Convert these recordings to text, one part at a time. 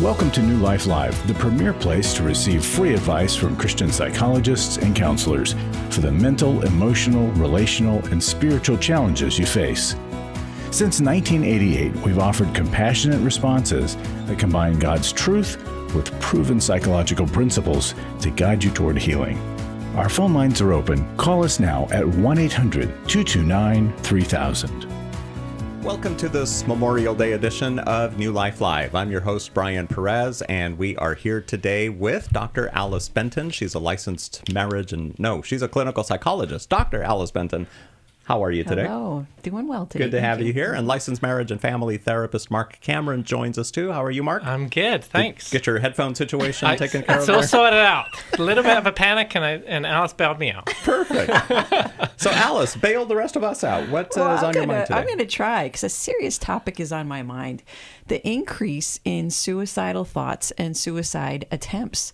Welcome to New Life Live, the premier place to receive free advice from Christian psychologists and counselors for the mental, emotional, relational, and spiritual challenges you face. Since 1988, we've offered compassionate responses that combine God's truth with proven psychological principles to guide you toward healing. Our phone lines are open. Call us now at 1-800-229-3000. Welcome to this Memorial Day edition of New Life Live. I'm your host, Brian Perez, and we are here today with Dr. Alice Benton. She's a licensed she's a clinical psychologist. Dr. Alice Benton, how are you today? Hello. Doing well today. Good to have you here. And licensed marriage and family therapist Marc Cameron joins us too. How are you, Marc? I'm good, thanks. Get your headphone situation taken care of It's there? all sorted out. A little bit of a panic, and Alice bailed me out. Perfect. So Alice, bail the rest of us out. What is on your mind today? I'm going to try, because a serious topic is on my mind. The increase in suicidal thoughts and suicide attempts.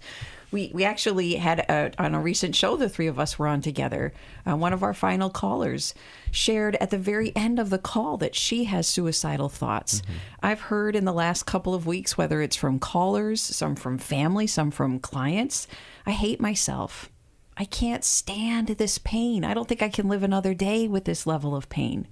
We actually had, on a recent show the three of us were on together, one of our final callers shared at the very end of the call that she has suicidal thoughts. Mm-hmm. I've heard in the last couple of weeks, whether it's from callers, some from family, some from clients, I hate myself. I can't stand this pain. I don't think I can live another day with this level of pain.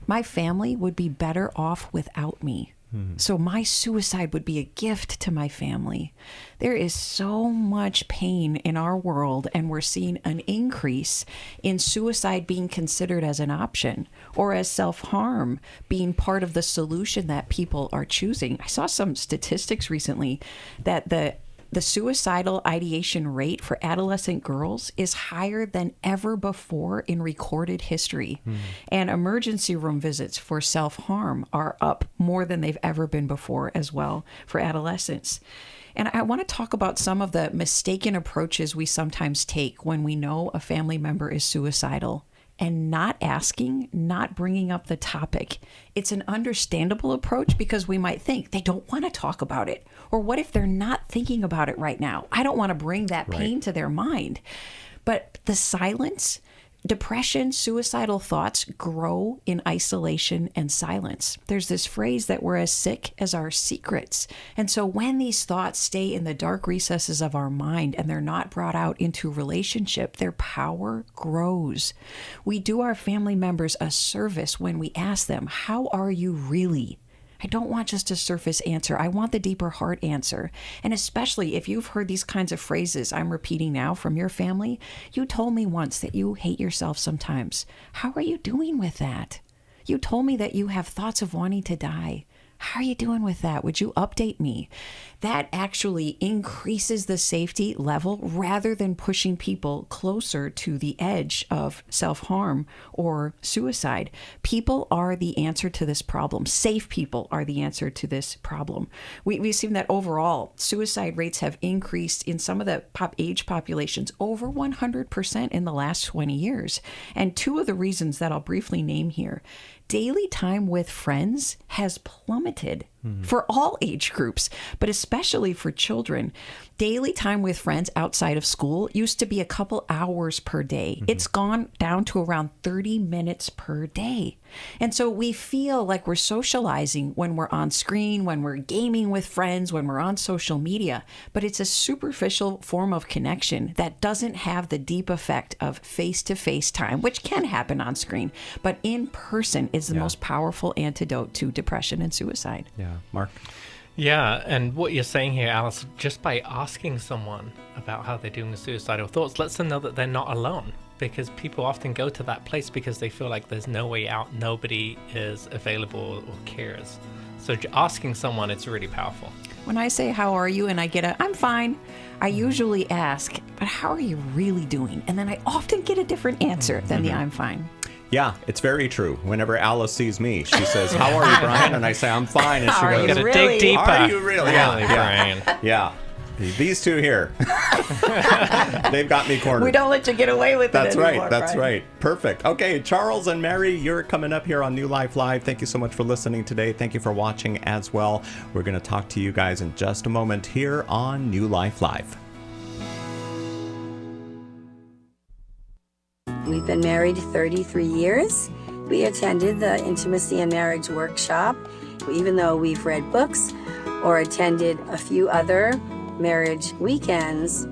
My family would be better off without me. So my suicide would be a gift to my family. There is so much pain in our world, and we're seeing an increase in suicide being considered as an option, or as self-harm being part of the solution that people are choosing. I saw some statistics recently that the suicidal ideation rate for adolescent girls is higher than ever before in recorded history. And emergency room visits for self-harm are up more than they've ever been before as well for adolescents. And I want to talk about some of the mistaken approaches we sometimes take when we know a family member is suicidal. And not asking, not bringing up the topic. It's an understandable approach because we might think they don't want to talk about it. Or what if they're not thinking about it right now? I don't want to bring that pain to their mind. But the silence, depression, suicidal thoughts grow in isolation and silence. There's this phrase that we're as sick as our secrets. And so when these thoughts stay in the dark recesses of our mind and they're not brought out into relationship, their power grows. We do our family members a service when we ask them, how are you really? I don't want just a surface answer. I want the deeper heart answer. And especially if you've heard these kinds of phrases I'm repeating now from your family, you told me once that you hate yourself sometimes. How are you doing with that? You told me that you have thoughts of wanting to die. How are you doing with that? Would you update me? That actually increases the safety level rather than pushing people closer to the edge of self-harm or suicide. People are the answer to this problem. Safe people are the answer to this problem. We've seen that overall, suicide rates have increased in some of the age populations over 100% in the last 20 years. And two of the reasons that I'll briefly name here. Daily time with friends has plummeted for all age groups, but especially for children. Daily time with friends outside of school used to be a couple hours per day. It's gone down to around 30 minutes per day. And so we feel like we're socializing when we're on screen, when we're gaming with friends, when we're on social media, but it's a superficial form of connection that doesn't have the deep effect of face-to-face time, which can happen on screen, but in person is the most powerful antidote to depression and suicide. Yeah, Marc? Yeah, and what you're saying here, Alice, just by asking someone about how they're doing with suicidal thoughts, lets them know that they're not alone. Because people often go to that place because they feel like there's no way out, nobody is available or cares. So asking someone, it's really powerful. When I say, how are you? And I get I'm fine, I usually ask, but how are you really doing? And then I often get a different answer than the I'm fine. Yeah, it's very true. Whenever Alice sees me, she says, how are you, Brian? And I say, I'm fine. And she Are goes, you Gotta really? dig deeper. Are you really? Really, Brian. Yeah. These two here. They've got me cornered. We don't let you get away with That's it anymore, right. That's Brian. right. Perfect. Okay, Charles and Mary, you're coming up here on New Life Live. Thank you so much for listening today. Thank you for watching as well. We're going to talk to you guys in just a moment here on New Life Live. We've been married 33 years. We attended the Intimacy and Marriage Workshop. Even though we've read books, or attended a few other marriage weekends,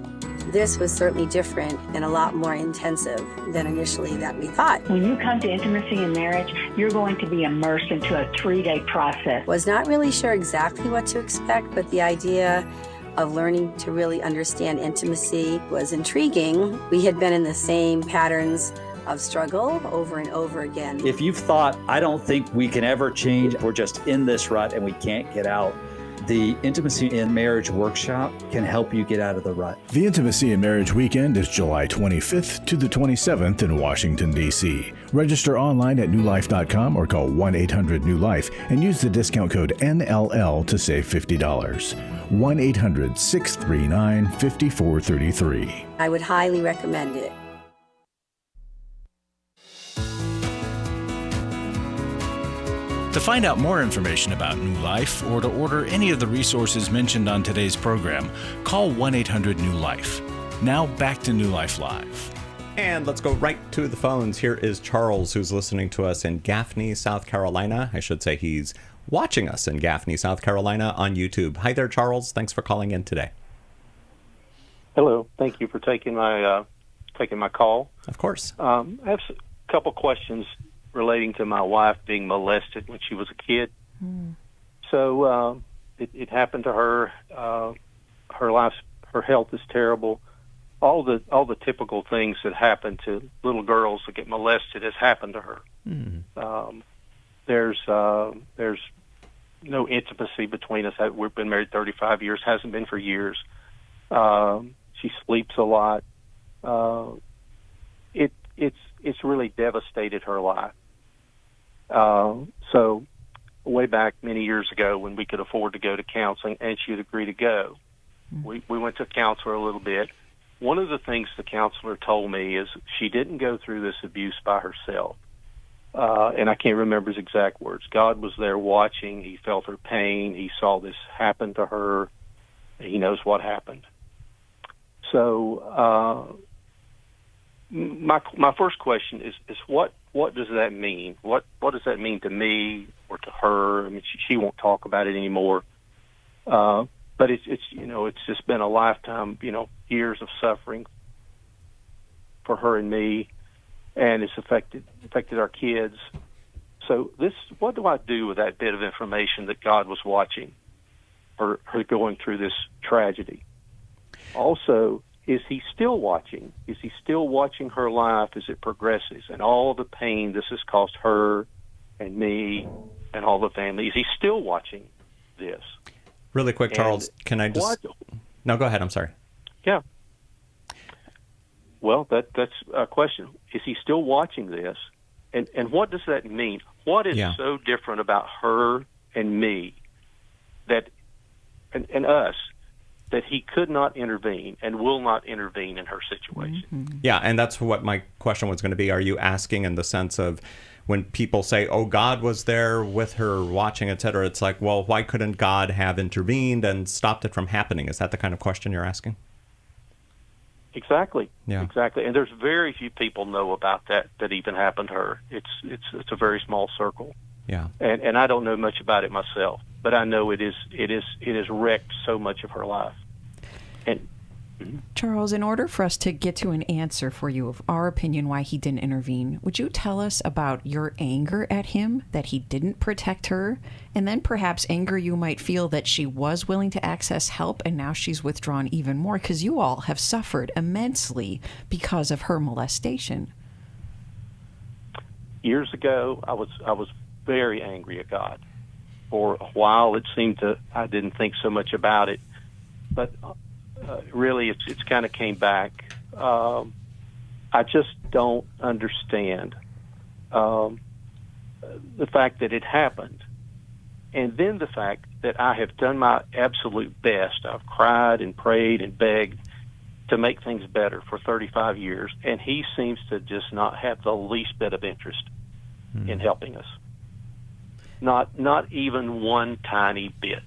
this was certainly different and a lot more intensive than initially that we thought. When you come to intimacy in marriage, you're going to be immersed into a 3-day process. Was not really sure exactly what to expect, but the idea of learning to really understand intimacy was intriguing. We had been in the same patterns of struggle over and over again. If you've thought, I don't think we can ever change, we're just in this rut and we can't get out, the Intimacy in Marriage workshop can help you get out of the rut. The Intimacy in Marriage weekend is July 25th to the 27th in Washington, D.C. Register online at newlife.com or call 1-800-NEW-LIFE and use the discount code NLL to save $50. 1-800-639-5433. I would highly recommend it. To find out more information about New Life or to order any of the resources mentioned on today's program, call 1-800-NEW-LIFE. Now back to New Life Live. And let's go right to the phones. Here is Charles, who's listening to us in Gaffney, South Carolina. I should say he's watching us in Gaffney, South Carolina on YouTube. Hi there, Charles. Thanks for calling in today. Hello. Thank you for taking my call. Of course. I have a couple questions relating to my wife being molested when she was a kid. So it happened to her. Her health is terrible. All the typical things that happen to little girls that get molested has happened to her. There's no intimacy between us. We've been married 35 years. Hasn't been for years. She sleeps a lot. It's really devastated her life. So way back many years ago when we could afford to go to counseling and she would agree to go, we went to a counselor a little bit. One of the things the counselor told me is she didn't go through this abuse by herself. And I can't remember his exact words. God was there watching. He felt her pain. He saw this happen to her. He knows what happened. So my first question is what does that mean? What does that mean to me or to her? I mean, she won't talk about it anymore. But it's just been a lifetime, years of suffering for her and me, and it's affected our kids. So what do I do with that bit of information that God was watching her going through this tragedy? Also, is he still watching? Is he still watching her life as it progresses and all the pain this has caused her and me and all the family? Is he still watching this? Really quick, Charles, can I just... No, go ahead. I'm sorry. Yeah. Well, that's a question. Is he still watching this? And what does that mean? What is so different about her and me and us that he could not intervene and will not intervene in her situation? Yeah, and that's what my question was going to be. Are you asking in the sense of when people say, oh, God was there with her watching, et cetera, it's like, well, why couldn't God have intervened and stopped it from happening? Is that the kind of question you're asking? Exactly. Yeah. Exactly. And there's very few people know about that even happened to her. It's a very small circle. Yeah. And I don't know much about it myself, but I know it has wrecked so much of her life. And Charles, in order for us to get to an answer for you of our opinion why he didn't intervene, would you tell us about your anger at him that he didn't protect her, and then perhaps anger you might feel that she was willing to access help and now she's withdrawn even more because you all have suffered immensely because of her molestation? Years ago, I was very angry at God. For a while, it seemed I didn't think so much about it, but really, it's kind of came back. I just don't understand the fact that it happened, and then the fact that I have done my absolute best. I've cried and prayed and begged to make things better for 35 years, and he seems to just not have the least bit of interest in helping us. Not even one tiny bit.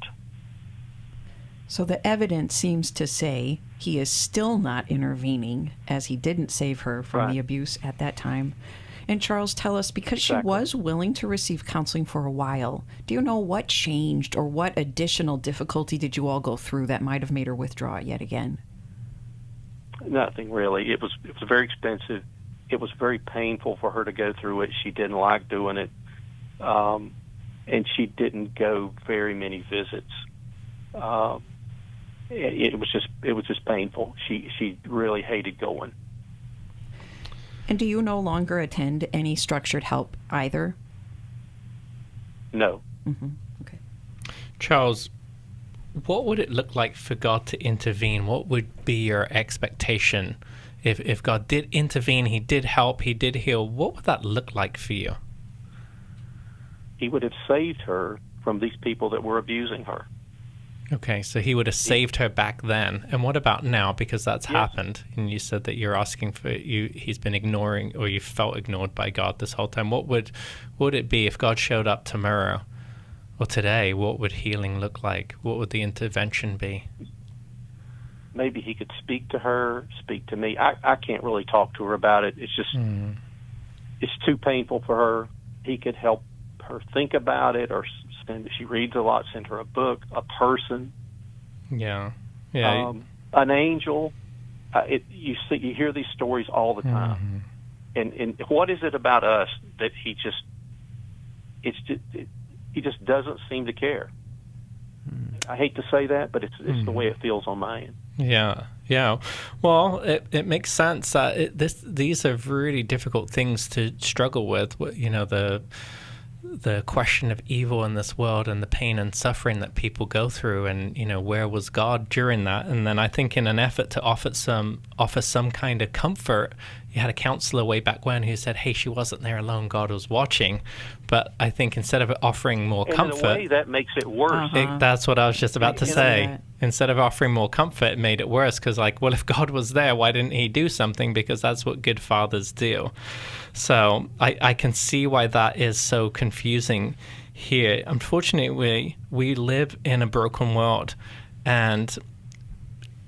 So the evidence seems to say he is still not intervening, as he didn't save her from the abuse at that time. And Charles, tell us, because she was willing to receive counseling for a while, do you know what changed or what additional difficulty did you all go through that might have made her withdraw yet again? Nothing really. It was very expensive. It was very painful for her to go through it. She didn't like doing it, and she didn't go very many visits. It was just painful. She really hated going. And do you no longer attend any structured help either? No. Mm-hmm. Okay. Charles, what would it look like for God to intervene? What would be your expectation? If God did intervene, he did help, he did heal, what would that look like for you? He would have saved her from these people that were abusing her. Okay, so he would have saved her back then. And what about now? Because that's happened. And you said that you're asking for he's been ignoring, or you felt ignored by God this whole time. What would it be if God showed up tomorrow or today? What would healing look like? What would the intervention be? Maybe he could speak to her, speak to me. I can't really talk to her about it. It's just, it's too painful for her. He could help her think about it, or she reads a lot, send her a book, a person. Yeah. An angel. You hear these stories all the time. And what is it about us that he just doesn't seem to care? I hate to say that, but it's the way it feels on my end. Yeah. Well, it makes sense. These are really difficult things to struggle with. You know, the question of evil in this world and the pain and suffering that people go through, and you know, where was God during that? And then I think in an effort to offer some kind of comfort, you had a counselor way back when who said, hey, she wasn't there alone, God was watching. But I think instead of offering more comfort, in a way that makes it worse. That's what I was just about to say. Instead of offering more comfort, it made it worse, because like, well, if God was there, why didn't he do something? Because that's what good fathers do. So I can see why that is so confusing here. Unfortunately, we live in a broken world, and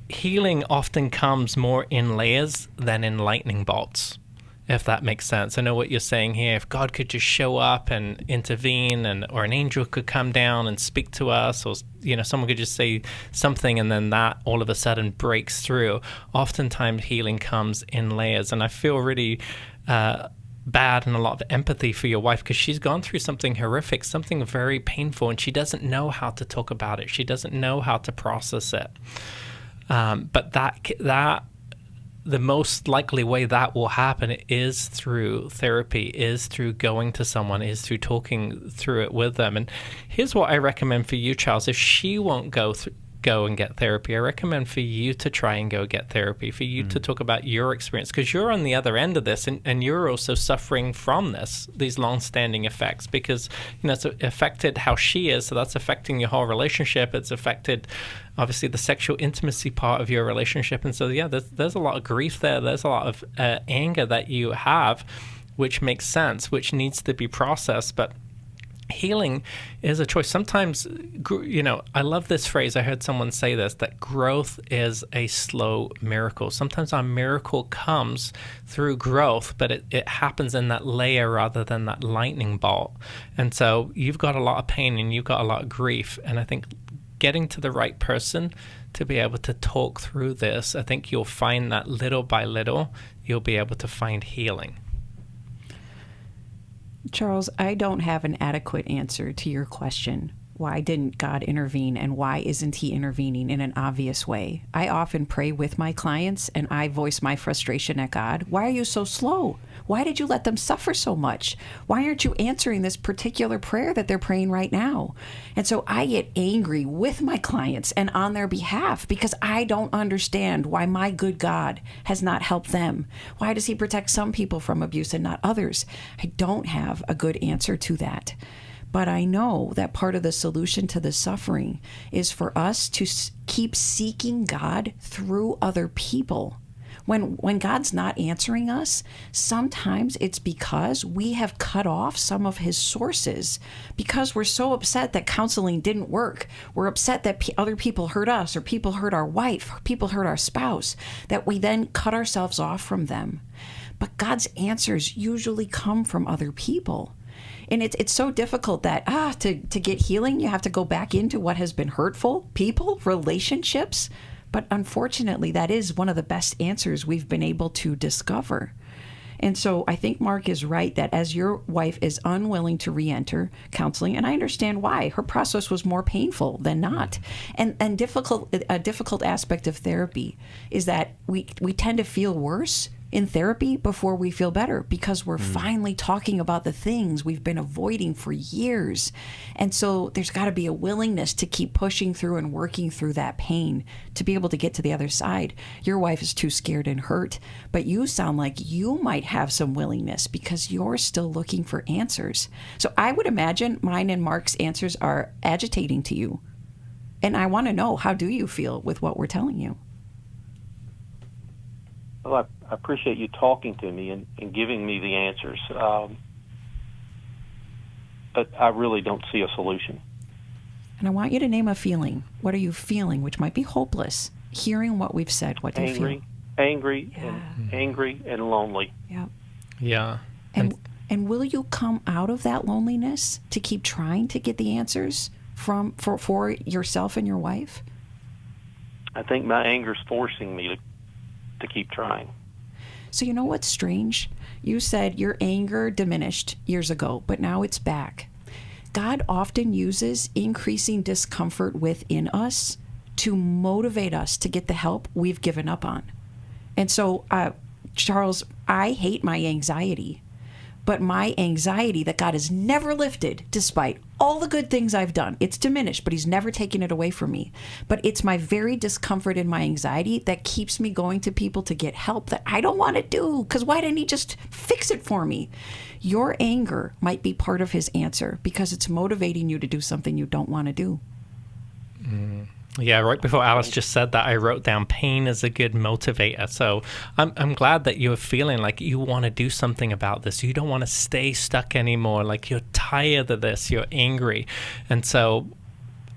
healing often comes more in layers than in lightning bolts, if that makes sense. I know what you're saying here. If God could just show up and intervene, or an angel could come down and speak to us, or you know, someone could just say something, and then that all of a sudden breaks through. Oftentimes healing comes in layers, and I feel really bad and a lot of empathy for your wife, because she's gone through something horrific, something very painful, and she doesn't know how to talk about it. She doesn't know how to process it. But that the most likely way that will happen is through therapy, is through going to someone, is through talking through it with them. And here's what I recommend for you, Charles. If she won't go and get therapy, I recommend for you to try and go get therapy, for you to talk about your experience, because you're on the other end of this, and you're also suffering from these long-standing effects, because you know, it's affected how she is, so that's affecting your whole relationship. It's affected obviously the sexual intimacy part of your relationship, and so there's a lot of grief there. There's a lot of anger that you have, which makes sense, which needs to be processed. But healing is a choice. Sometimes, you know, I love this phrase. I heard someone say this, that growth is a slow miracle. Sometimes our miracle comes through growth, but it happens in that layer rather than that lightning bolt. And so you've got a lot of pain and you've got a lot of grief. And I think getting to the right person to be able to talk through this, I think you'll find that little by little, you'll be able to find healing. Charles, I don't have an adequate answer to your question. Why didn't God intervene, and why isn't he intervening in an obvious way? I often pray with my clients, and I voice my frustration at God. Why are you so slow? Why did you let them suffer so much? Why aren't you answering this particular prayer that they're praying right now? And so I get angry with my clients and on their behalf, because I don't understand why my good God has not helped them. Why does he protect some people from abuse and not others? I don't have a good answer to that. But I know that part of the solution to the suffering is for us to keep seeking God through other people. When God's not answering us, sometimes it's because we have cut off some of his sources, because we're so upset that counseling didn't work. We're upset that other people hurt us, or people hurt our wife, or people hurt our spouse, that we then cut ourselves off from them. but God's answers usually come from other people. And it's so difficult that to get healing, you have to go back into what has been hurtful, people, relationships. But unfortunately, that is one of the best answers we've been able to discover. And so I think Marc is right that as your wife is unwilling to re-enter counseling, and I understand why, her process was more painful than not. And a difficult aspect of therapy is that we tend to feel worse in therapy before we feel better because we're finally talking about the things we've been avoiding for years. And so there's got to be a willingness to keep pushing through and working through that pain to be able to get to the other side. Your wife is too scared and hurt, but you sound like you might have some willingness because you're still looking for answers. So I would imagine mine and Marc's answers are agitating to you. And I want to know, how do you feel with what we're telling you? Well, I appreciate you talking to me and giving me the answers. But I really don't see a solution. And I want you to name a feeling. What are you feeling, which might be hopeless? Hearing what we've said, what do you feel? Angry and lonely. Yeah. Yeah. And will you come out of that loneliness to keep trying to get the answers for yourself and your wife? I think my anger's forcing me to keep trying. So you know what's strange? You said your anger diminished years ago, but now it's back. God often uses increasing discomfort within us to motivate us to get the help we've given up on. And so, Charles, I hate my anxiety, but my anxiety that God has never lifted, despite all the good things I've done, it's diminished, but he's never taken it away from me. But it's my very discomfort and my anxiety that keeps me going to people to get help that I don't want to do, because why didn't he just fix it for me? Your anger might be part of his answer because it's motivating you to do something you don't want to do. Yeah, right before Alice just said that, I wrote down pain is a good motivator. So I'm glad that you're feeling like you want to do something about this. You don't want to stay stuck anymore. Like you're tired of this. You're angry. And so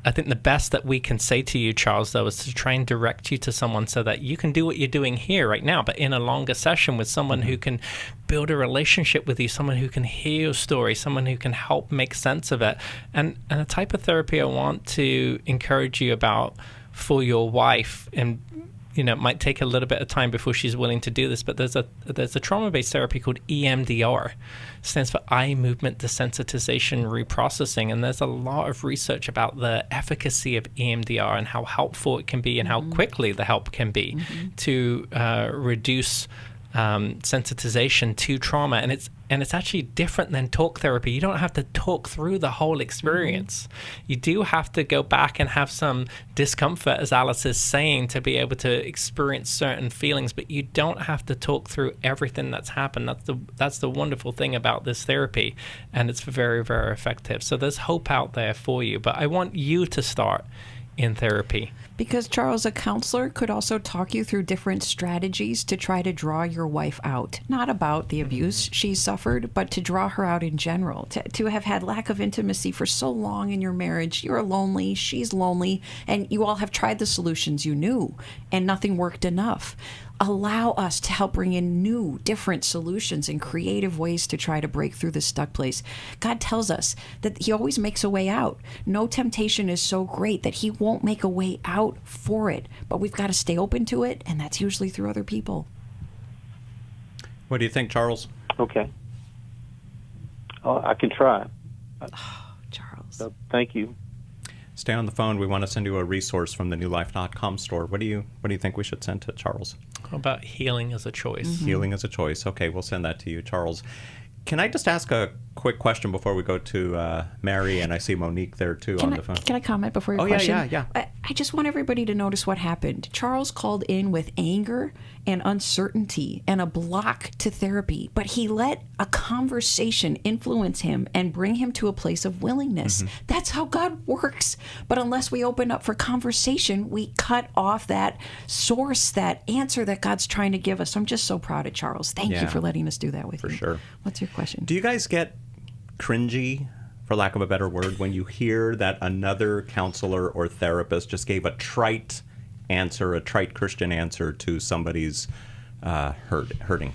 I think the best that we can say to you, Charles, though, is to try and direct you to someone so that you can do what you're doing here right now, but in a longer session with someone who can build a relationship with you, someone who can hear your story, someone who can help make sense of it. And a type of therapy I want to encourage you about for your wife, and it might take a little bit of time before she's willing to do this, but there's a trauma-based therapy called EMDR. It stands for eye movement desensitization reprocessing, and there's a lot of research about the efficacy of EMDR and how helpful it can be and how quickly the help can be to reduce sensitization to trauma. And it's actually different than talk therapy. You don't have to talk through the whole experience. You do have to go back and have some discomfort, as Alice is saying, to be able to experience certain feelings, but you don't have to talk through everything that's happened. That's the wonderful thing about this therapy, and it's very, very effective. So there's hope out there for you, but I want you to start in therapy. Because, Charles, a counselor could also talk you through different strategies to try to draw your wife out. Not about the abuse she suffered, but to draw her out in general. To have had lack of intimacy for so long in your marriage. You're lonely, she's lonely, and you all have tried the solutions you knew, and nothing worked enough. Allow us to help bring in new, different solutions and creative ways to try to break through this stuck place. God tells us that he always makes a way out. No temptation is so great that he won't make a way out for it. But we've got to stay open to it, and that's usually through other people. What do you think, Charles? Okay. I can try. Charles. So thank you. Stay on the phone. We want to send you a resource from the newlife.com store. What do you think we should send to Charles? How about healing as a choice? Healing as a choice. Okay, we'll send that to you, Charles. Can I just ask a quick question before we go to Mary? And I see Monique there, too, on the phone. Can I comment before your question? Yeah. I just want everybody to notice what happened. Charles called in with anger and uncertainty and a block to therapy, but he let a conversation influence him and bring him to a place of willingness. That's how God works. But unless we open up for conversation, we cut off that source, that answer that God's trying to give us. So I'm just so proud of Charles. Thank you for letting us do that with you. For sure. What's your question? Do you guys get cringy, for lack of a better word, when you hear that another counselor or therapist just gave a trite answer, a trite Christian answer to somebody's hurting.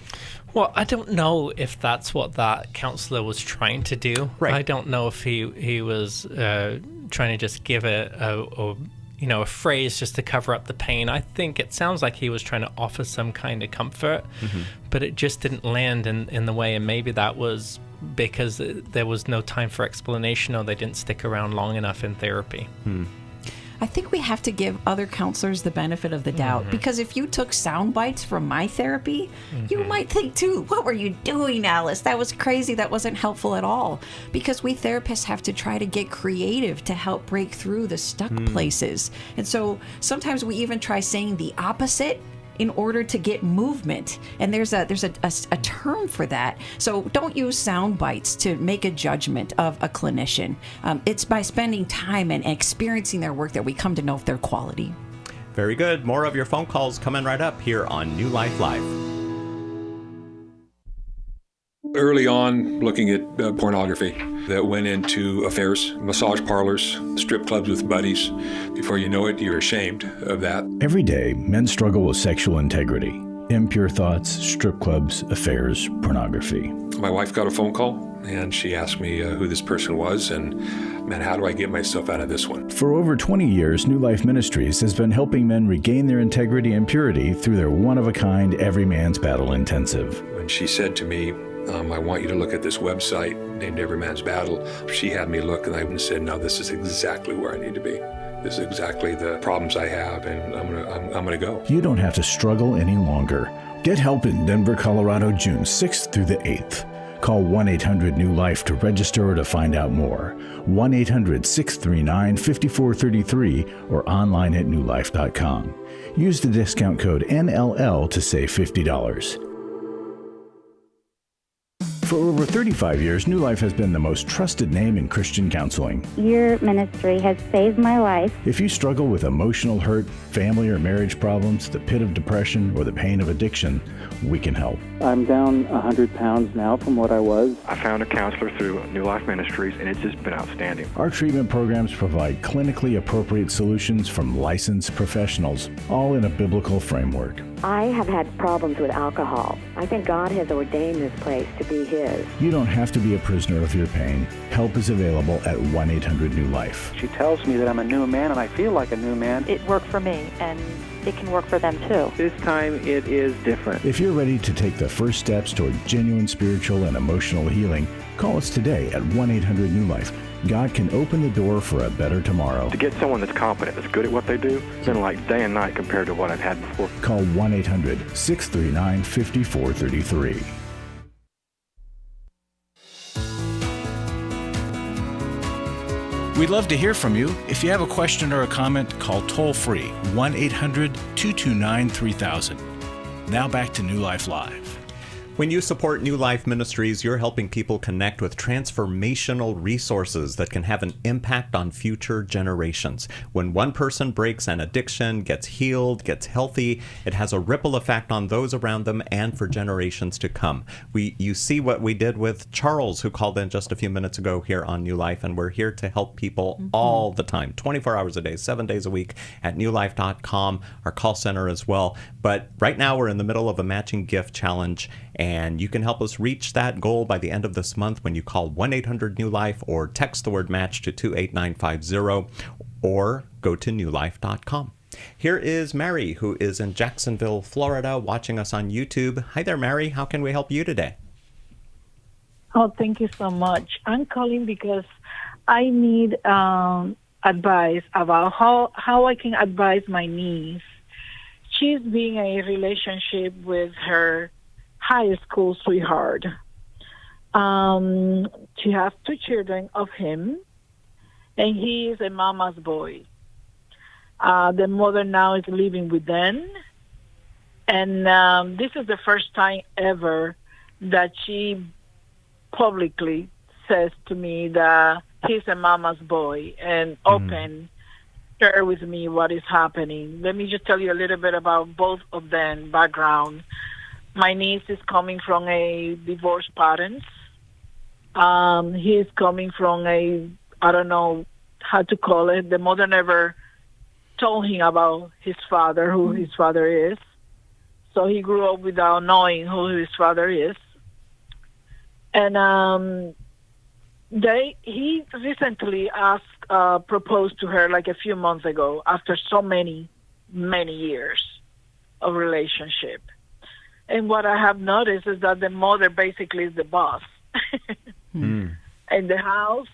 Well, I don't know if that's what that counselor was trying to do. Right. I don't know if he was trying to just give a phrase just to cover up the pain. I think it sounds like he was trying to offer some kind of comfort, but it just didn't land in the way. And maybe that was because there was no time for explanation, or they didn't stick around long enough in therapy. I think we have to give other counselors the benefit of the doubt, because if you took sound bites from my therapy, you might think too, what were you doing, Alice? That was crazy. That wasn't helpful at all. Because we therapists have to try to get creative to help break through the stuck places. And so sometimes we even try saying the opposite in order to get movement. And there's a term for that. So don't use sound bites to make a judgment of a clinician. It's by spending time and experiencing their work that we come to know if they're quality. Very good. More of your phone calls coming right up here on New Life Live. Early on, looking at pornography that went into affairs, massage parlors, strip clubs with buddies. Before you know it, you're ashamed of that. Every day, men struggle with sexual integrity, impure thoughts, strip clubs, affairs, pornography. My wife got a phone call, and she asked me who this person was, and man, how do I get myself out of this one? For over 20 years, New Life Ministries has been helping men regain their integrity and purity through their one-of-a-kind Every Man's Battle Intensive. When she said to me, I want you to look at this website named Every Man's Battle, she had me look, and I said, no, this is exactly where I need to be. This is exactly the problems I have, and I'm gonna go. You don't have to struggle any longer. Get help in Denver, Colorado, June 6th through the 8th. Call 1-800-NEW-LIFE to register or to find out more. 1-800-639-5433 or online at newlife.com. Use the discount code NLL to save $50. For over 35 years, New Life has been the most trusted name in Christian counseling. Your ministry has saved my life. If you struggle with emotional hurt, family or marriage problems, the pit of depression, or the pain of addiction, we can help. I'm down 100 pounds now from what I was. I found a counselor through New Life Ministries, and it's just been outstanding. Our treatment programs provide clinically appropriate solutions from licensed professionals, all in a biblical framework. I have had problems with alcohol. I think God has ordained this place to be His. You don't have to be a prisoner of your pain. Help is available at 1-800-NEW-LIFE. She tells me that I'm a new man, and I feel like a new man. It worked for me, and it can work for them too. This time it is different. If you're ready to take the first steps toward genuine spiritual and emotional healing, call us today at 1-800-NEW-LIFE. God can open the door for a better tomorrow. To get someone that's competent, that's good at what they do, it's been like day and night compared to what I've had before. Call 1-800-639-5433. We'd love to hear from you. If you have a question or a comment, call toll-free 1-800-229-3000. Now back to New Life Live. When you support New Life Ministries, you're helping people connect with transformational resources that can have an impact on future generations. When one person breaks an addiction, gets healed, gets healthy, it has a ripple effect on those around them and for generations to come. You see what we did with Charles, who called in just a few minutes ago here on New Life, and we're here to help people all the time, 24 hours a day, 7 days a week at newlife.com, our call center as well. But right now we're in the middle of a matching gift challenge, and you can help us reach that goal by the end of this month when you call 1-800-NEW-LIFE or text the word match to 28950 or go to newlife.com. Here is Mary, who is in Jacksonville, Florida, watching us on YouTube. Hi there, Mary. How can we help you today? Oh, thank you so much. I'm calling because I need advice about how I can advise my niece. She's being in a relationship with her high school sweetheart. She has 2 children of him, and he is a mama's boy. The mother now is living with them, and this is the first time ever that she publicly says to me that he's a mama's boy and share with me what is happening. Let me just tell you a little bit about both of them background. My niece is coming from a divorced parents. He is coming from I don't know how to call it. The mother never told him about his father, who his father is. So he grew up without knowing who his father is. And he recently proposed to her like a few months ago after so many years of relationship. And what I have noticed is that the mother basically is the boss. In the house,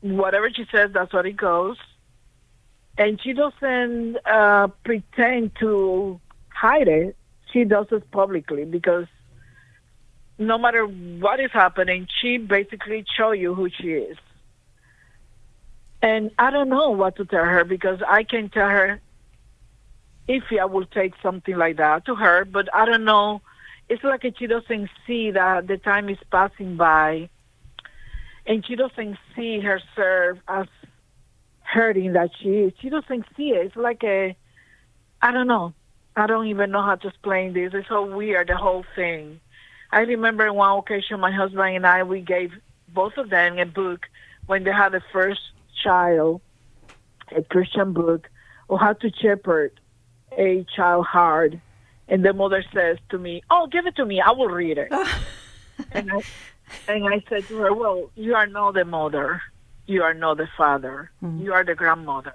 whatever she says, that's what it goes. And she doesn't pretend to hide it. She does it publicly because no matter what is happening, she basically show you who she is. And I don't know what to tell her because I can tell her if I will take something like that to her, but I don't know. It's like she doesn't see that the time is passing by, and she doesn't see herself as hurting that she is. She doesn't see it. It's like I don't know. I don't even know how to explain this. It's so weird, the whole thing. I remember one occasion my husband and I, we gave both of them a book when they had the first child, a Christian book, on how to shepherd a child hard. And the mother says to me, "Oh, give it to me. I will read it." and I said to her, "Well, you are not the mother. You are not the father. You are the grandmother."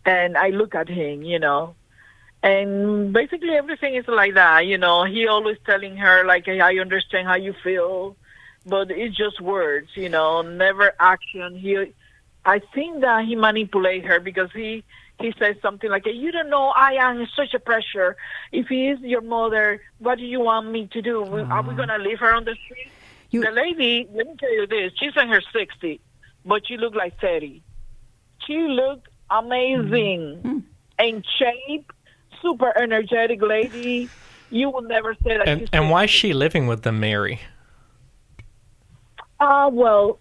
And I look at him, and basically everything is like that, He always telling her, like, hey, I understand how you feel, but it's just words, never action. I think that he manipulates her because he says something like, you don't know I am in such a pressure. If he is your mother, what do you want me to do? Are we going to leave her on the street? The lady, let me tell you this, she's in her 60s, but she looked like 30. She looked amazing, in shape, super energetic lady. You will never say that. And why is she living with them, Mary? Well,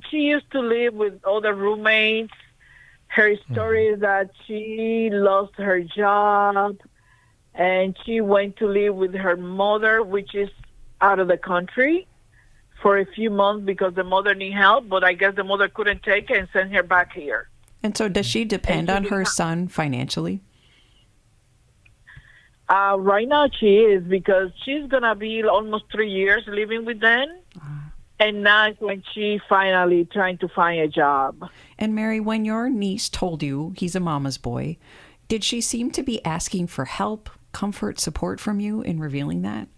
she used to live with other roommates. Her story is that she lost her job, and she went to live with her mother, which is out of the country, for a few months because the mother need help, but I guess the mother couldn't take it and send her back here. And so does she depend on her son financially? Right now she is, because she's going to be almost 3 years living with them. And now it's when she finally trying to find a job. And Mary, when your niece told you he's a mama's boy, did she seem to be asking for help, comfort, support from you in revealing that?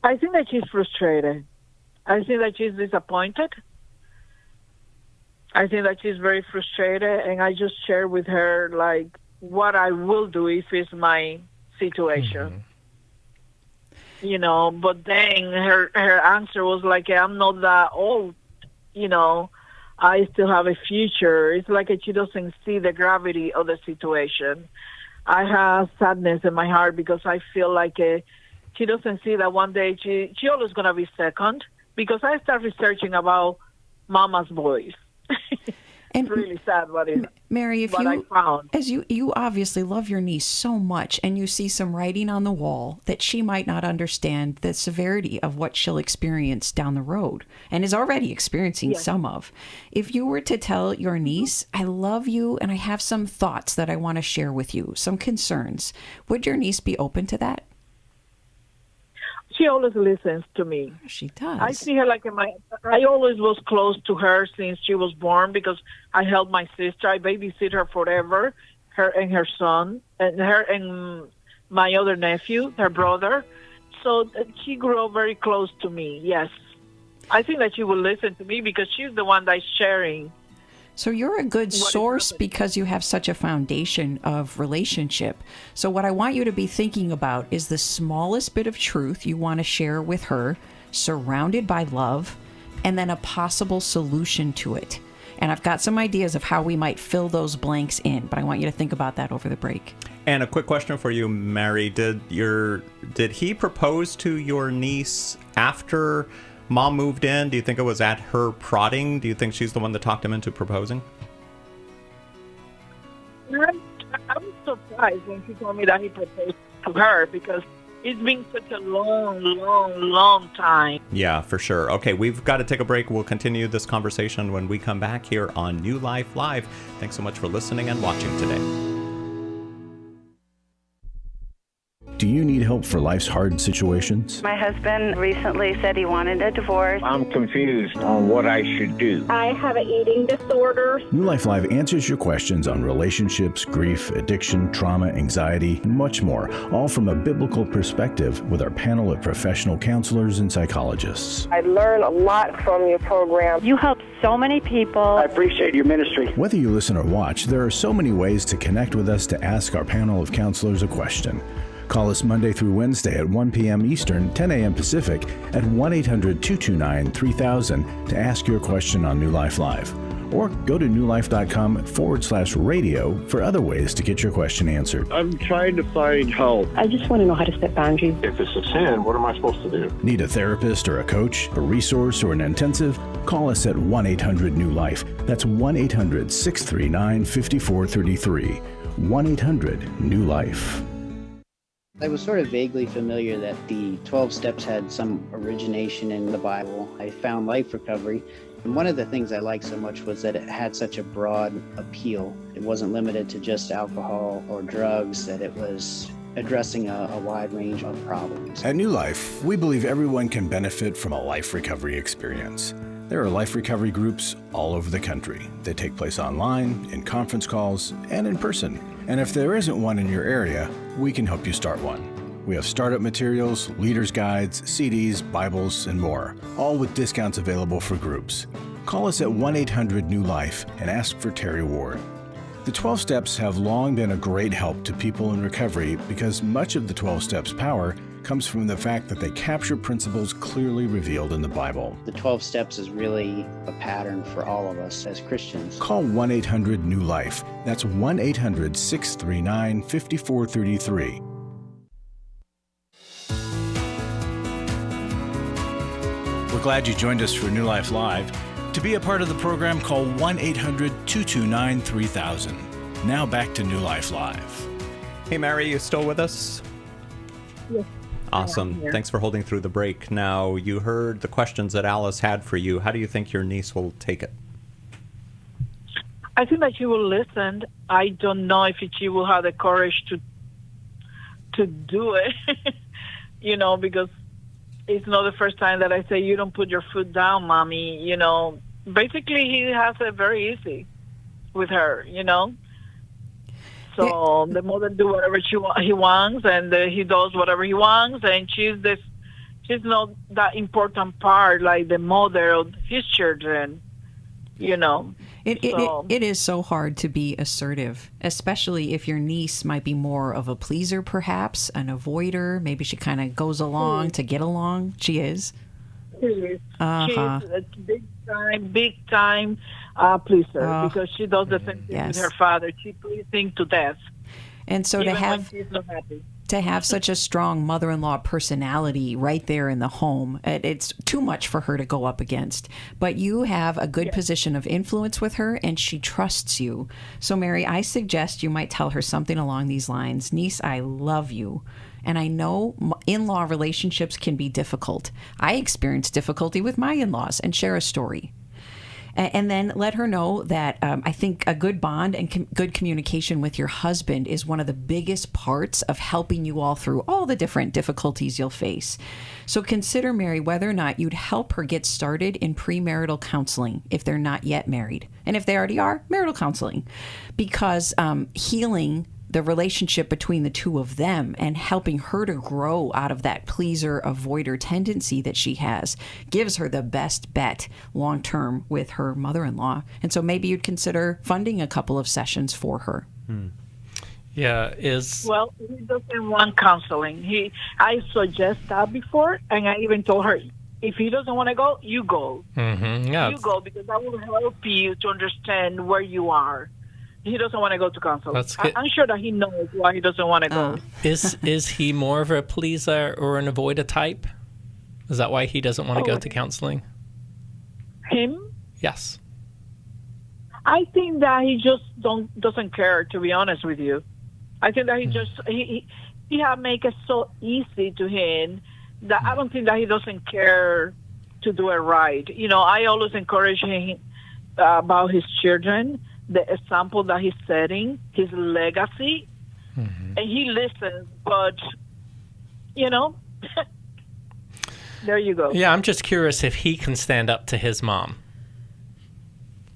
I think that she's frustrated. I think that she's disappointed. I think that she's very frustrated, and I just shared with her, like, what I will do if it's my situation. But then her answer was like, I'm not that old, I still have a future. It's like she doesn't see the gravity of the situation. I have sadness in my heart because I feel like she doesn't see that one day she always going to be second, because I start researching about mama's boys. And really sad Mary, I found. As you obviously love your niece so much, and you see some writing on the wall that she might not understand the severity of what she'll experience down the road, and is already experiencing some of. If you were to tell your niece, I love you and I have some thoughts that I want to share with you, some concerns, would your niece be open to that? She always listens to me. She does. I see her like I always was close to her since she was born, because I helped my sister. I babysit her forever, her and her son, and her and my other nephew, her brother. So she grew up very close to me, yes. I think that she will listen to me because she's the one that's sharing. So you're a good source because you have such a foundation of relationship. So what I want you to be thinking about is the smallest bit of truth you want to share with her, surrounded by love, and then a possible solution to it. And I've got some ideas of how we might fill those blanks in, but I want you to think about that over the break. And a quick question for you, Mary. Did he propose to your niece after Mom moved in? Do you think it was at her prodding? Do you think she's the one that talked him into proposing? I was surprised when she told me that he proposed to her, because It's been such a long time. Yeah, for sure. Okay, we've got to take a break. We'll continue this conversation when we come back here on New Life Live. Thanks so much for listening and watching today. Do you need help for life's hard situations? My husband recently said he wanted a divorce. I'm confused on what I should do. I have an eating disorder. New Life Live answers your questions on relationships, grief, addiction, trauma, anxiety, and much more, all from a biblical perspective with our panel of professional counselors and psychologists. I learn a lot from your program. You help so many people. I appreciate your ministry. Whether you listen or watch, there are so many ways to connect with us to ask our panel of counselors a question. Call us Monday through Wednesday at 1 p.m. Eastern, 10 a.m. Pacific at 1-800-229-3000 to ask your question on New Life Live. Or go to newlife.com/radio for other ways to get your question answered. I'm trying to find help. I just want to know how to set boundaries. If it's a sin, what am I supposed to do? Need a therapist or a coach, a resource, or an intensive? Call us at 1-800-NEW-LIFE. That's 1-800-639-5433. 1-800-NEW-LIFE. I was sort of vaguely familiar that the 12 steps had some origination in the Bible. I found Life Recovery, and one of the things I liked so much was that it had such a broad appeal. It wasn't limited to just alcohol or drugs, that it was addressing a wide range of problems. At New Life, we believe everyone can benefit from a life recovery experience. There are life recovery groups all over the country. They take place online, in conference calls, and in person. And if there isn't one in your area, we can help you start one. We have startup materials, leaders' guides, CDs, Bibles, and more, all with discounts available for groups. Call us at 1-800-NEW-LIFE and ask for Terry Ward. The 12 Steps have long been a great help to people in recovery because much of the 12 Steps' power comes from the fact that they capture principles clearly revealed in the Bible. The 12 steps is really a pattern for all of us as Christians. Call 1-800-NEW-LIFE. That's 1-800-639-5433. We're glad you joined us for New Life Live. To be a part of the program, call 1-800-229-3000. Now back to New Life Live. Hey, Mary, you still with us? Yes. Awesome. Thanks for holding through the break. Now, you heard the questions that Alice had for you. How do you think your niece will take it? I think that she will listen. I don't know if she will have the courage to do it, because it's not the first time that I say, you don't put your foot down, Mommy. Basically, he has it very easy with her, So the mother do whatever he wants, and he does whatever he wants, and she's not that important part like the mother of his children, It is so hard to be assertive, especially if your niece might be more of a pleaser, perhaps an avoider. Maybe she kind of goes along to get along. She is. She's a big time pleaser because she does the same thing with her father. She pleases him to death. And so even to have when she's not happy. To have such a strong mother-in-law personality right there in the home, it's too much for her to go up against. But you have a good position of influence with her, and she trusts you. So, Mary, I suggest you might tell her something along these lines. Niece, I love you. And I know in-law relationships can be difficult. I experienced difficulty with my in-laws, and share a story. And then let her know that I think a good bond and good communication with your husband is one of the biggest parts of helping you all through all the different difficulties you'll face. So consider, Mary, whether or not you'd help her get started in premarital counseling if they're not yet married. And if they already are, marital counseling. Because healing the relationship between the two of them and helping her to grow out of that pleaser avoider tendency that she has gives her the best bet long term with her mother-in-law. And so maybe you'd consider funding a couple of sessions for her. Yeah, well, he doesn't want counseling. I suggest that before, and I even told her, if he doesn't want to go, you go. Mm-hmm. Yeah. You go, because that will help you to understand where you are. He doesn't want to go to counseling. I'm sure that he knows why he doesn't want to go. Is he more of a pleaser or an avoider type? Is that why he doesn't want to go to counseling? Him? Yes. I think that he just doesn't care, to be honest with you. I think that he just he had make it so easy to him that I don't think that he doesn't care to do it right. You know, I always encourage him about his children, the example that he's setting, his legacy, and he listens. But you know, there you go. Yeah, I'm just curious if he can stand up to his mom,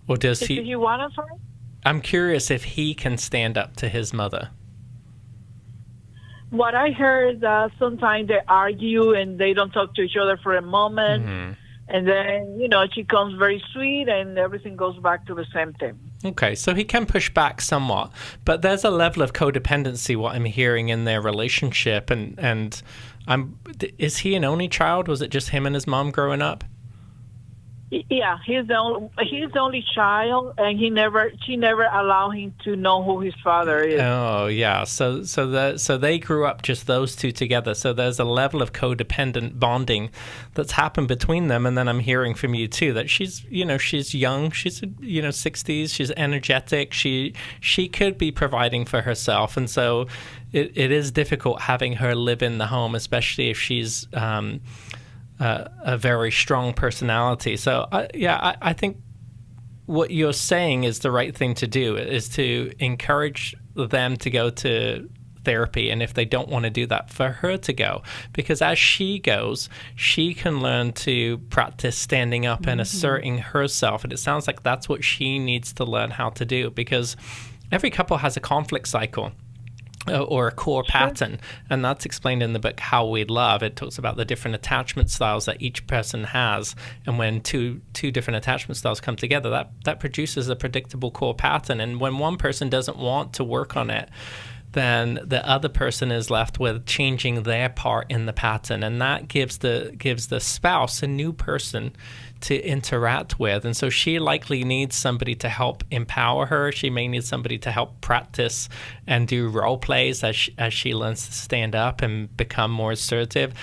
or does he? If you want to, sorry? I'm curious if he can stand up to his mother. What I heard, sometimes they argue and they don't talk to each other for a moment. And then, you know, she comes very sweet and everything goes back to the same thing. Okay, so he can push back somewhat, but there's a level of codependency, what I'm hearing in their relationship. And is he an only child? Was it just him and his mom growing up? Yeah, he's the only child, and she never allowed him to know who his father is. Oh yeah, so they grew up just those two together. So there's a level of codependent bonding that's happened between them. And then I'm hearing from you too that she's young, she's 60s, she's energetic, she could be providing for herself, and so it is difficult having her live in the home, especially if she's a very strong personality. So I think what you're saying is the right thing to do, is to encourage them to go to therapy, and if they don't want to do that, for her to go, because as she goes, she can learn to practice standing up and asserting herself, and it sounds like that's what she needs to learn how to do, because every couple has a conflict cycle or a core pattern, and that's explained in the book How We Love. It talks about the different attachment styles that each person has, and when two different attachment styles come together, that produces a predictable core pattern. And when one person doesn't want to work on it, then the other person is left with changing their part in the pattern, and that gives the spouse a new person to interact with. And so she likely needs somebody to help empower her. She may need somebody to help practice and do role plays as she learns to stand up and become more assertive.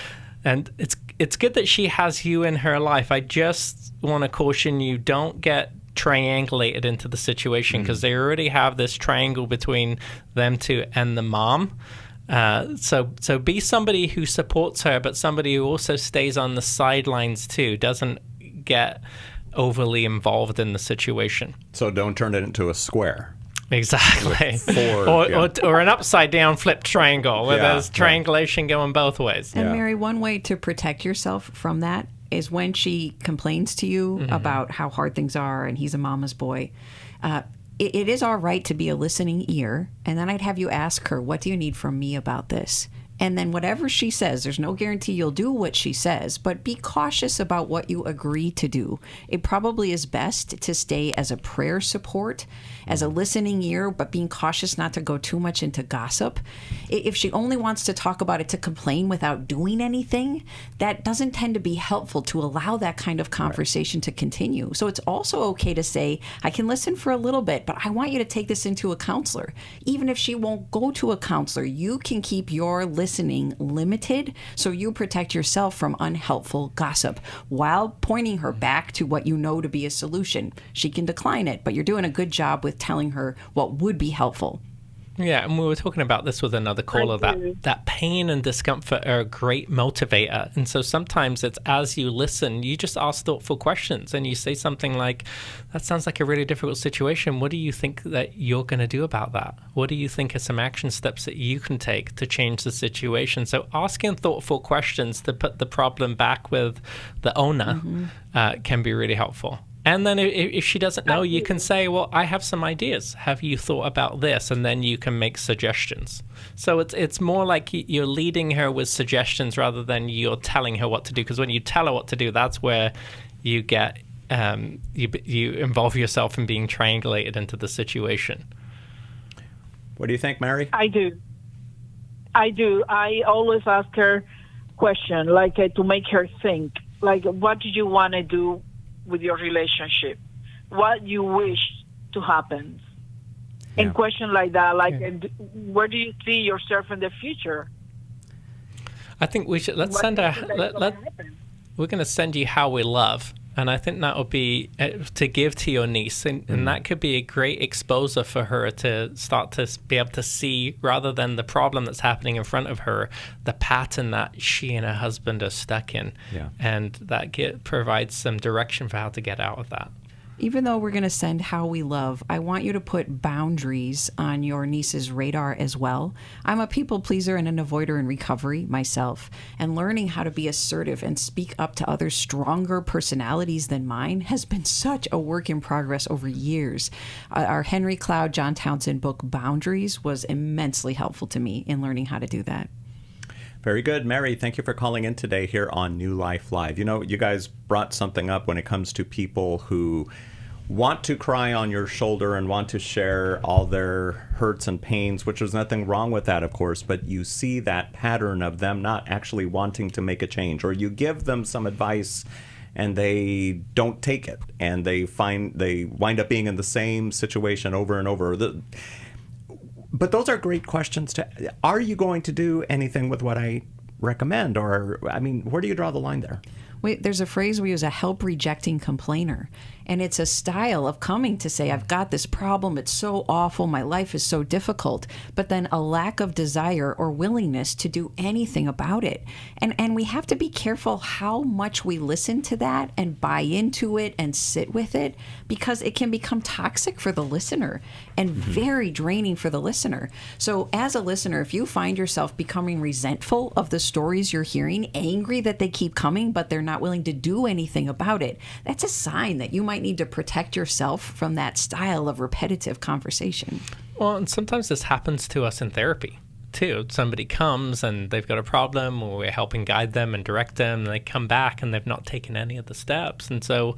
And it's good that she has you in her life. I just want to caution you, don't get triangulated into the situation, because they already have this triangle between them two and the mom. So be somebody who supports her, but somebody who also stays on the sidelines too, doesn't get overly involved in the situation. So don't turn it into a square. Exactly. Or an upside down flipped triangle where there's triangulation going both ways. And Mary, one way to protect yourself from that is when she complains to you about how hard things are and he's a mama's boy, it is all right to be a listening ear. And then I'd have you ask her, what do you need from me about this? And then whatever she says, there's no guarantee you'll do what she says, but be cautious about what you agree to do. It probably is best to stay as a prayer support, as a listening ear, but being cautious not to go too much into gossip. If she only wants to talk about it to complain without doing anything, that doesn't tend to be helpful to allow that kind of conversation to continue. So it's also okay to say, I can listen for a little bit, but I want you to take this into a counselor. Even if she won't go to a counselor, you can keep your listening limited so you protect yourself from unhelpful gossip while pointing her back to what you know to be a solution. She can decline it, but you're doing a good job with telling her what would be helpful. Yeah, and we were talking about this with another caller, that pain and discomfort are a great motivator. And so sometimes it's as you listen, you just ask thoughtful questions and you say something like, that sounds like a really difficult situation. What do you think that you're going to do about that? What do you think are some action steps that you can take to change the situation? So asking thoughtful questions to put the problem back with the owner can be really helpful. And then if she doesn't know, you can say, well, I have some ideas. Have you thought about this? And then you can make suggestions. So it's more like you're leading her with suggestions rather than you're telling her what to do. Because when you tell her what to do, that's where you get you involve yourself in being triangulated into the situation. What do you think, Mary? I do. I always ask her question, like to make her think. Like, what do you want to do with your relationship? What you wish to happen? And question like that, like, where do you see yourself in the future? I think we should, we're going to send you How We Love. And I think that would be to give to your niece. And that could be a great exposure for her to start to be able to see, rather than the problem that's happening in front of her, the pattern that she and her husband are stuck in. Yeah. And that provides some direction for how to get out of that. Even though we're going to send How We Love, I want you to put boundaries on your niece's radar as well. I'm a people pleaser and an avoider in recovery myself, and learning how to be assertive and speak up to others' stronger personalities than mine has been such a work in progress over years. Our Henry Cloud, John Townsend book, Boundaries, was immensely helpful to me in learning how to do that. Very good. Mary, thank you for calling in today here on New Life Live. You know, you guys brought something up when it comes to people who want to cry on your shoulder and want to share all their hurts and pains, which there's nothing wrong with that, of course, but you see that pattern of them not actually wanting to make a change, or you give them some advice and they don't take it, and they wind up being in the same situation over and over. But those are great questions. Are you going to do anything with what I recommend? Or, I mean, where do you draw the line there? There's a phrase we use, a help-rejecting complainer. And it's a style of coming to say, I've got this problem, it's so awful, my life is so difficult, but then a lack of desire or willingness to do anything about it. And we have to be careful how much we listen to that and buy into it and sit with it, because it can become toxic for the listener and very draining for the listener. So as a listener, if you find yourself becoming resentful of the stories you're hearing, angry that they keep coming, but they're not willing to do anything about it, that's a sign that you might need to protect yourself from that style of repetitive conversation. Well, and sometimes this happens to us in therapy too. Somebody comes and they've got a problem, or we're helping guide them and direct them, and they come back and they've not taken any of the steps. And so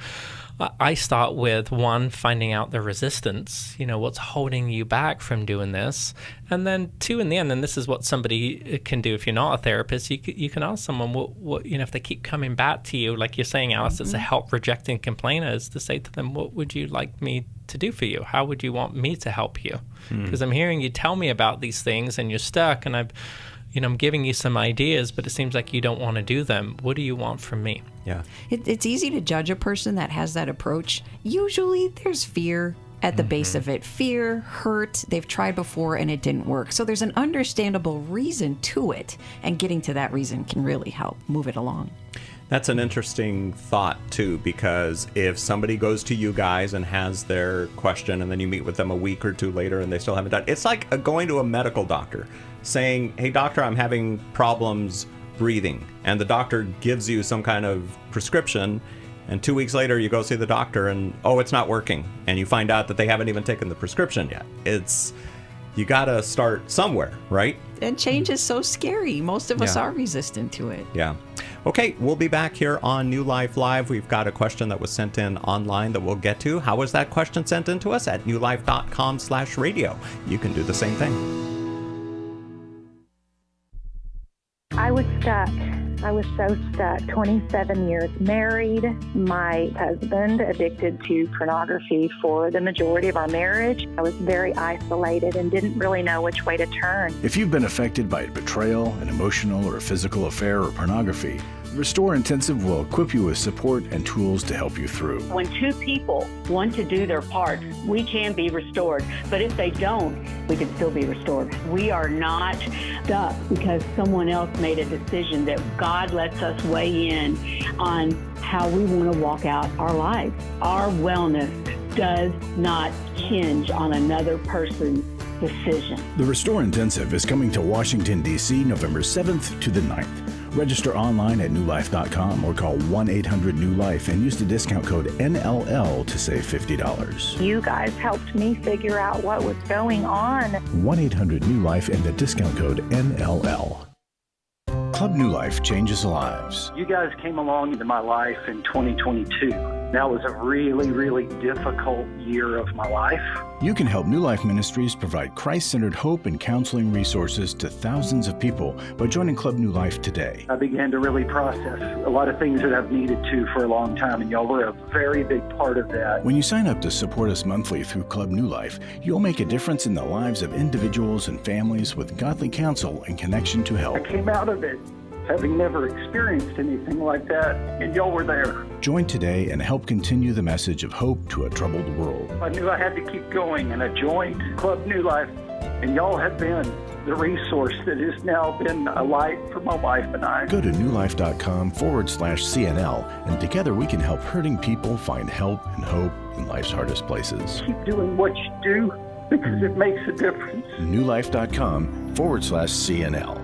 I start with, one, finding out the resistance, what's holding you back from doing this. And then two, in the end, and this is what somebody can do if you're not a therapist, you can ask someone what if they keep coming back to you, like you're saying, Alice, it's a help rejecting complainer, is to say to them, what would you like me to do for you? How would you want me to help you? Because I'm hearing you tell me about these things and you're stuck, and I'm giving you some ideas, but it seems like you don't want to do them. What do you want from me? Yeah. It's easy to judge a person that has that approach. Usually there's fear at the base of it. Fear, hurt, they've tried before and it didn't work. So there's an understandable reason to it, and getting to that reason can really help move it along. That's an interesting thought, too, because if somebody goes to you guys and has their question, and then you meet with them a week or two later and they still haven't done it, it's like going to a medical doctor saying, hey, doctor, I'm having problems breathing. And the doctor gives you some kind of prescription, and 2 weeks later you go see the doctor and, it's not working. And you find out that they haven't even taken the prescription yet. You got to start somewhere, right? And change is so scary. Most of us are resistant to it. Yeah. Okay, we'll be back here on New Life Live. We've got a question that was sent in online that we'll get to. How was that question sent in to us? At newlife.com/radio. You can do the same thing. I was stuck. I was so stuck. 27 years married. My husband addicted to pornography for the majority of our marriage. I was very isolated and didn't really know which way to turn. If you've been affected by betrayal, an emotional or physical affair, or pornography, Restore Intensive will equip you with support and tools to help you through. When two people want to do their part, we can be restored. But if they don't, we can still be restored. We are not stuck because someone else made a decision. That God lets us weigh in on how we want to walk out our lives. Our wellness does not hinge on another person's decision. The Restore Intensive is coming to Washington, D.C. November 7th to the 9th. Register online at newlife.com or call 1-800-NEW-LIFE and use the discount code NLL to save $50. You guys helped me figure out what was going on. 1-800-NEW-LIFE and the discount code NLL. Club New Life changes lives. You guys came along into my life in 2022. That was a really, really difficult year of my life. You can help New Life Ministries provide Christ-centered hope and counseling resources to thousands of people by joining Club New Life today. I began to really process a lot of things that I've needed to for a long time, and y'all were a very big part of that. When you sign up to support us monthly through Club New Life, you'll make a difference in the lives of individuals and families with godly counsel and connection to help. I came out of it having never experienced anything like that, and y'all were there. Join today and help continue the message of hope to a troubled world. I knew I had to keep going, and I joined Club New Life, and y'all have been the resource that has now been a light for my wife and I. Go to newlife.com/CNL, and together we can help hurting people find help and hope in life's hardest places. Keep doing what you do because it makes a difference. newlife.com/CNL.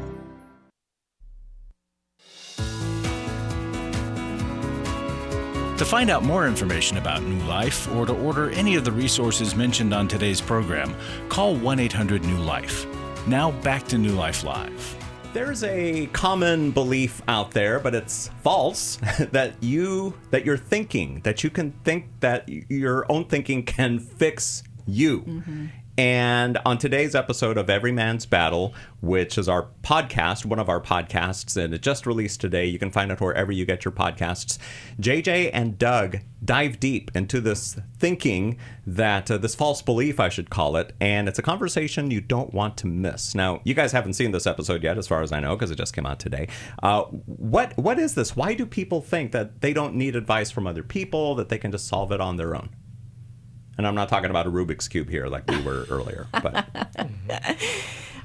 To find out more information about New Life or to order any of the resources mentioned on today's program, call 1-800-NEW-LIFE. Now back to New Life Live. There's a common belief out there, but it's false, that you're thinking, that you can think that your own thinking can fix you. Mm-hmm. And on today's episode of Every Man's Battle, which is our podcast, one of our podcasts, and it just released today, you can find it wherever you get your podcasts, JJ and Doug dive deep into this thinking, that this false belief, I should call it, and it's a conversation you don't want to miss. Now, you guys haven't seen this episode yet, as far as I know, because it just came out today. What is this? Why do people think that they don't need advice from other people, that they can just solve it on their own? And I'm not talking about a Rubik's Cube here like we were earlier. But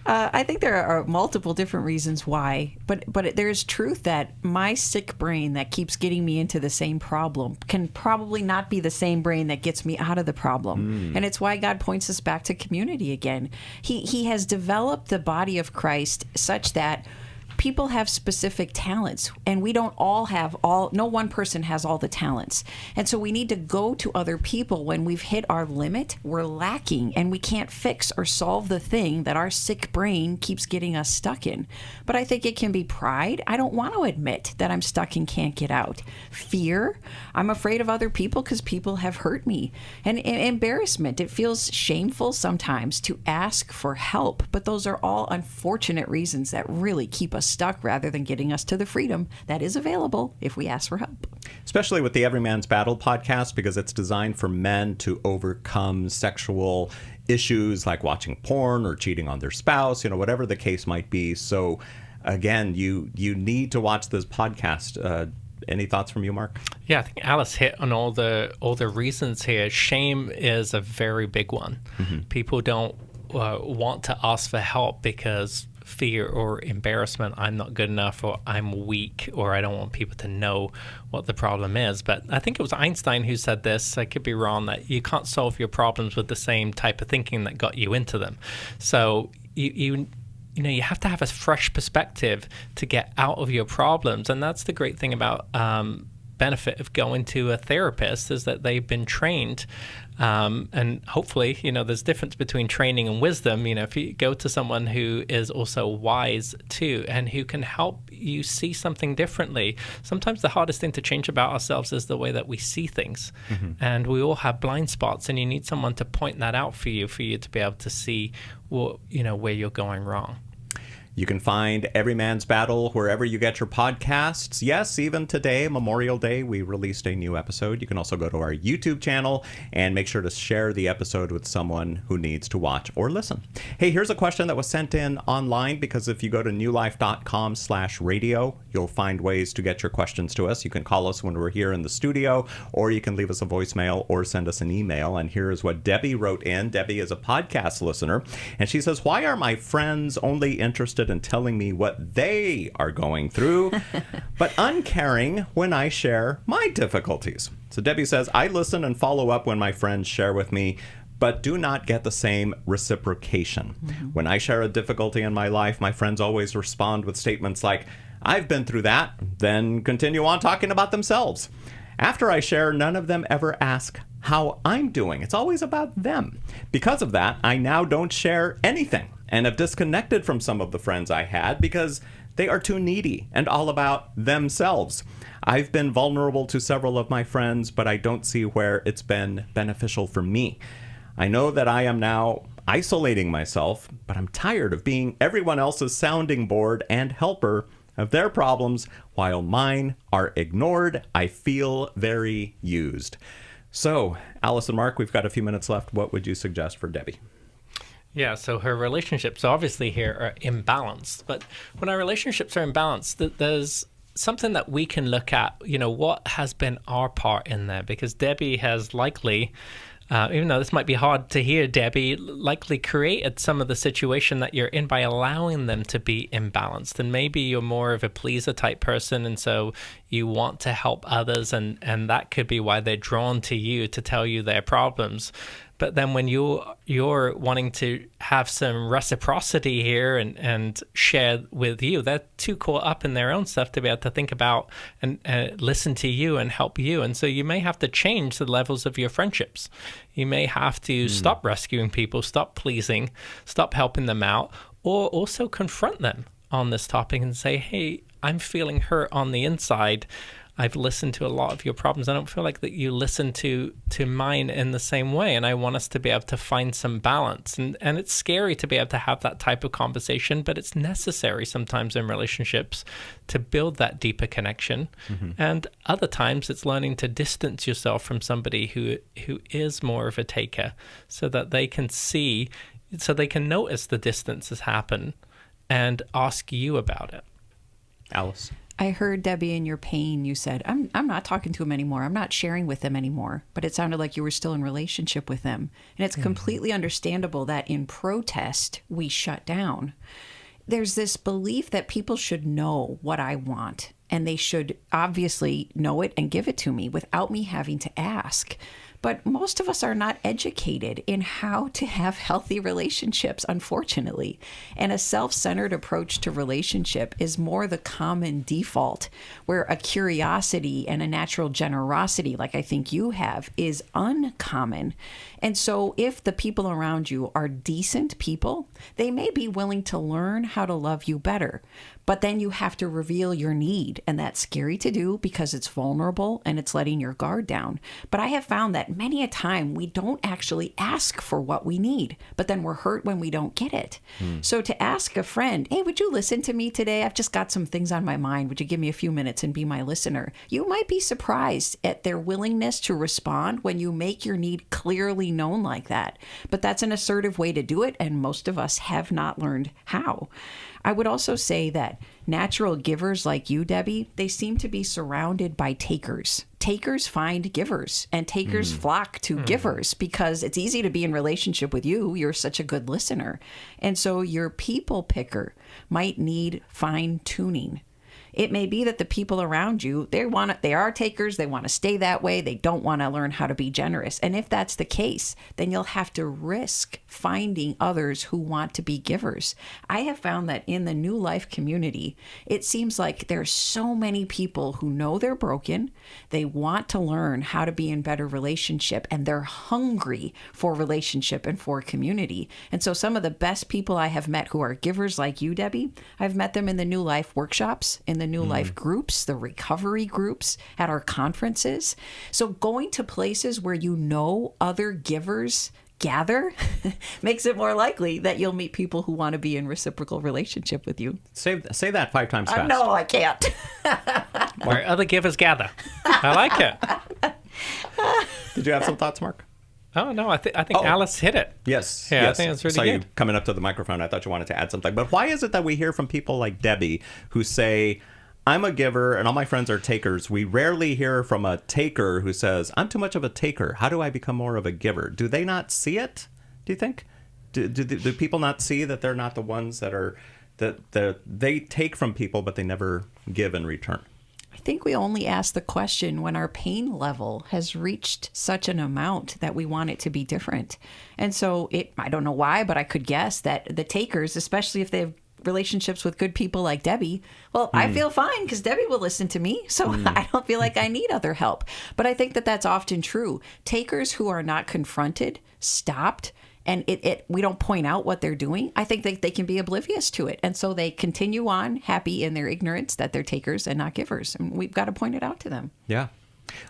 I think there are multiple different reasons why. But there's truth that my sick brain that keeps getting me into the same problem can probably not be the same brain that gets me out of the problem. And it's why God points us back to community again. He has developed the body of Christ such that people have specific talents, and we don't all have no one person has all the talents. And so we need to go to other people when we've hit our limit, we're lacking, and we can't fix or solve the thing that our sick brain keeps getting us stuck in. But I think it can be pride. I don't want to admit that I'm stuck and can't get out. Fear. I'm afraid of other people because people have hurt me. And embarrassment. It feels shameful sometimes to ask for help, but those are all unfortunate reasons that really keep us stuck rather than getting us to the freedom that is available if we ask for help. Especially with the Every Man's Battle podcast, because it's designed for men to overcome sexual issues like watching porn or cheating on their spouse, whatever the case might be. So again, you need to watch this podcast. Any thoughts from you, Mark? Yeah, I think Alice hit on all the reasons here. Shame is a very big one. Mm-hmm. People don't want to ask for help because fear or embarrassment, I'm not good enough, or I'm weak, or I don't want people to know what the problem is. But I think it was Einstein who said this, I could be wrong, that you can't solve your problems with the same type of thinking that got you into them. So you have to have a fresh perspective to get out of your problems. And that's the great thing about benefit of going to a therapist, is that they've been trained. And hopefully, there's difference between training and wisdom. If you go to someone who is also wise too, and who can help you see something differently. Sometimes the hardest thing to change about ourselves is the way that we see things. Mm-hmm. And we all have blind spots, and you need someone to point that out for you to be able to see where you're going wrong. You can find Every Man's Battle wherever you get your podcasts. Yes, even today, Memorial Day, we released a new episode. You can also go to our YouTube channel and make sure to share the episode with someone who needs to watch or listen. Hey, here's a question that was sent in online, because if you go to newlife.com/radio, you'll find ways to get your questions to us. You can call us when we're here in the studio, or you can leave us a voicemail or send us an email. And here is what Debbie wrote in. Debbie is a podcast listener, and she says, "Why are my friends only interested in telling me what they are going through, but uncaring when I share my difficulties?" So Debbie says, "I listen and follow up when my friends share with me, but do not get the same reciprocation. Mm-hmm. When I share a difficulty in my life, my friends always respond with statements like, 'I've been through that,' then continue on talking about themselves. After I share, none of them ever ask how I'm doing. It's always about them. Because of that, I now don't share anything, and have disconnected from some of the friends I had because they are too needy and all about themselves. I've been vulnerable to several of my friends, but I don't see where it's been beneficial for me. I know that I am now isolating myself, but I'm tired of being everyone else's sounding board and helper of their problems while mine are ignored. I feel very used." So, Alice and Mark, we've got a few minutes left. What would you suggest for Debbie? Yeah, so her relationships obviously here are imbalanced. But when our relationships are imbalanced, there's something that we can look at, what has been our part in there? Because Debbie has likely, even though this might be hard to hear, Debbie likely created some of the situation that you're in by allowing them to be imbalanced. And maybe you're more of a pleaser type person, and so you want to help others, and that could be why they're drawn to you to tell you their problems. But then when you're wanting to have some reciprocity here and share with you, they're too caught up in their own stuff to be able to think about and listen to you and help you. And so you may have to change the levels of your friendships. You may have to stop rescuing people, stop pleasing, stop helping them out, or also confront them on this topic and say, hey, I'm feeling hurt on the inside. I've listened to a lot of your problems. I don't feel like that you listen to mine in the same way. And I want us to be able to find some balance. And it's scary to be able to have that type of conversation, but it's necessary sometimes in relationships to build that deeper connection. Mm-hmm. And other times it's learning to distance yourself from somebody who is more of a taker so that they can see, so they can notice the distances happen and ask you about it. Alice? I heard, Debbie, in your pain, you said, I'm not talking to him anymore. I'm not sharing with them anymore. But it sounded like you were still in relationship with them. And it's completely understandable that in protest, we shut down. There's this belief that people should know what I want, and they should obviously know it and give it to me without me having to ask. But most of us are not educated in how to have healthy relationships, unfortunately. And a self-centered approach to relationship is more the common default, where a curiosity and a natural generosity, like I think you have, is uncommon. And so if the people around you are decent people, they may be willing to learn how to love you better. But then you have to reveal your need, and that's scary to do because it's vulnerable and it's letting your guard down. But I have found that many a time we don't actually ask for what we need, but then we're hurt when we don't get it. So to ask a friend, hey, would you listen to me today? I've just got some things on my mind. Would you give me a few minutes and be my listener? You might be surprised at their willingness to respond when you make your need clearly known like that. But that's an assertive way to do it, and most of us have not learned how. I would also say that natural givers like you, Debbie, they seem to be surrounded by takers. Takers find givers, and takers flock to givers because it's easy to be in relationship with you. You're such a good listener. And so your people picker might need fine tuning. It may be that the people around you, they are takers, they want to stay that way, they don't want to learn how to be generous. And if that's the case, then you'll have to risk finding others who want to be givers. I have found that in the New Life community, it seems like there's so many people who know they're broken, they want to learn how to be in better relationship, and they're hungry for relationship and for community. And so some of the best people I have met who are givers like you, Debbie, I've met them in the New Life workshops, in the New Life groups, the recovery groups, at our conferences. So going to places where you know other givers gather makes it more likely that you'll meet people who want to be in reciprocal relationship with you. Say that 5 times fast. No, I can't. Where other givers gather. I like it. Did you have some thoughts, Mark? Oh, no, I think Alice hit it. Yes. Yeah, yes. I think it's really saw good. You coming up to the microphone. I thought you wanted to add something. But why is it that we hear from people like Debbie who say, I'm a giver and all my friends are takers? We rarely hear from a taker who says, I'm too much of a taker. How do I become more of a giver? Do they not see it, do you think? Do people not see that they're not the ones that are, that they take from people, but they never give in return? I think we only ask the question when our pain level has reached such an amount that we want it to be different. And so I don't know why, but I could guess that the takers, especially if they have relationships with good people like Debbie, well, I feel fine because Debbie will listen to me, so I don't feel like I need other help. But I think that that's often true. Takers who are not confronted, stopped, and we don't point out what they're doing, I think they can be oblivious to it. And so they continue on happy in their ignorance that they're takers and not givers. And we've got to point it out to them. Yeah.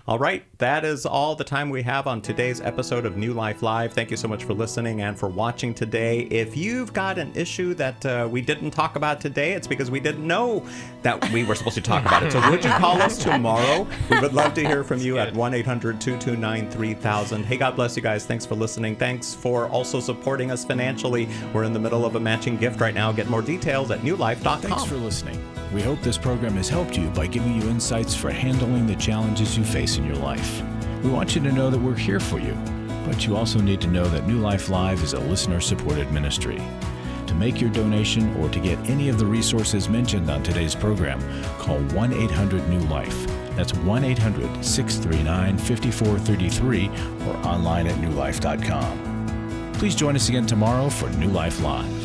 All right, that is all the time we have on today's episode of New Life Live. Thank you so much for listening and for watching today. If you've got an issue that we didn't talk about today, it's because we didn't know that we were supposed to talk about it. So would you call us tomorrow? We would love to hear from you at 1-800-229-3000. Hey, God bless you guys. Thanks for listening. Thanks for also supporting us financially. We're in the middle of a matching gift right now. Get more details at newlife.com. Thanks for listening. We hope this program has helped you by giving you insights for handling the challenges you face in your life. We want you to know that we're here for you, but you also need to know that New Life Live is a listener-supported ministry. To make your donation or to get any of the resources mentioned on today's program, call 1-800-NEW-LIFE. That's 1-800-639-5433 or online at newlife.com. Please join us again tomorrow for New Life Live.